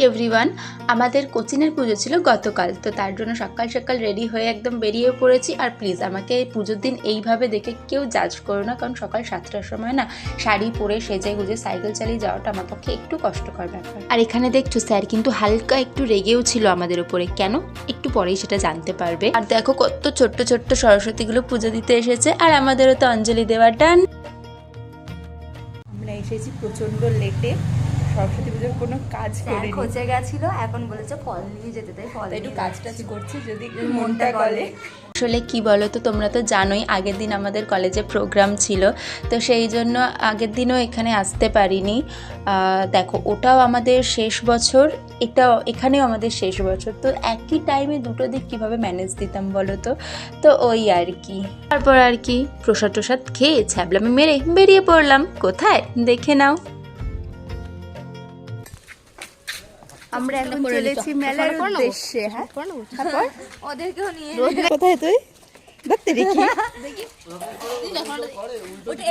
Everyone, আমাদের কোচিনের পুজো ছিল গতকাল, তো তার জন্য সকাল সকাল রেডি হয়ে একদম বেরিয়ে পড়েছি। আর প্লিজ আমাকে এই পুজোর দিন এইভাবে দেখে কেউ জাজ করো না, কারণ সকাল 7টার সময় না শাড়ি পরে সেজে গুজে সাইকেল চালিয়ে যাওয়াটা আমার পক্ষে একটু কষ্টকর ব্যাপার। আর এখানে দেখছো স্যার কিন্তু হালকা একটু রেগেও ছিল আমাদের উপরে, কেন একটু পরেই সেটা জানতে পারবে। আর দেখো কত ছোট্ট ছোট্ট সরস্বতীগুলো পুজো দিতে এসেছে, আর আমাদেরও তো অঞ্জলি দেওয়ার ডান। আমরা এসেছি প্রচন্ড লেটে, সরস্বতী পুজোর কোনো কাজ করিনি, খোঁজে গেছিল, এখন বলেছে ফল নিয়ে যেতে, তাই ফল একটু কাজ টাজ করছি যদি মনটা গলে। আসলে কি বলো তো, তোমরা তো জানোই আগের দিন আমাদের কলেজে প্রোগ্রাম ছিল, তো সেই জন্য আগের দিনও এখানে আসতে পারিনি। দেখো ওটাও আমাদের শেষ বছর, এখানেও আমাদের শেষ বছর, তো একই টাইমে দুটো দিক কীভাবে ম্যানেজ দিতাম বলো তো ওই আর কি। তারপর আর কি প্রসাদ টোসাদ খেয়ে ছ্যাবলামি মেরে বেরিয়ে পড়লাম। কোথায় দেখে নাও। আমরা এখন চলেছি মেলার উদ্দেশ্যে। হ্যাঁ, ওদেরকেও নিয়ে কোথায় তুই দেখতে দেখি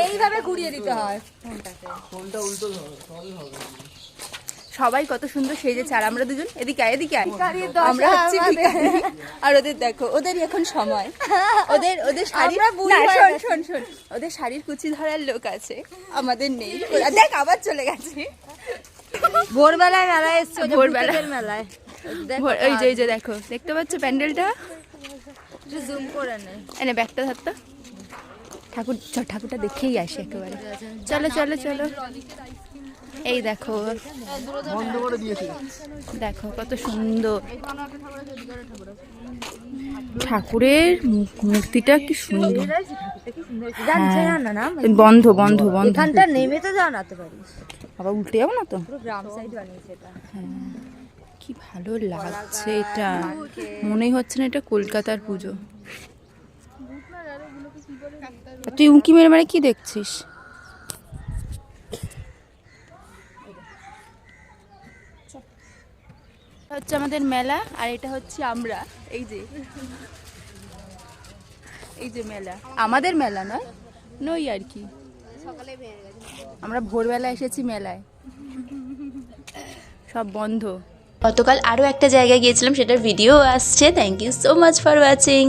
এইভাবে ঘুরিয়ে দিতে হয় সবাই কত সুন্দর সেজেছে, আর আমরা দুজন এদিকে আয় এদিকে আয়, আমরা হচ্ছি ভিখারি। আর ওদের দেখো, ওদেরই এখন সময়, ওদের শাড়ি না, শোন ওদের শাড়ির কুচি ধরার লোক আছে, আমাদের নেই। ওরা দেখ আবার চলে গেছে। ভোরবেলায় মেলায় এসছে, ভোরবেলার মেলায় ওই যে দেখো, দেখতে পাচ্ছ প্যান্ডেলটা, জুম করে নেই। এনে ব্যাগটা ধরতো, ঠাকুরটা দেখেই আসে একেবারে। চলো এই দেখো দেখো কত সুন্দর ঠাকুরের মূর্তিটা, কি সুন্দর। বন্ধ এখানটা নেমে তো যাও নাতে পারিস, আবার উল্টে যাবো না তো। গ্রাম সাইড বানিয়েছে এটা। কি ভালো লাগছে এটা, মনেই হচ্ছে না এটা কলকাতার পুজো। তুই উঁকি মেরে কি দেখছিস? হচ্ছে আমাদের মেলা, আর এটা হচ্ছে আমরা। এই যে মেলা, আমাদের মেলা নই আর কি, আমরা ভোরবেলা এসেছি মেলায়, সব বন্ধ। গতকাল আরও একটা জায়গায় গিয়েছিলাম, সেটার ভিডিও আসছে। Thank you so much for watching.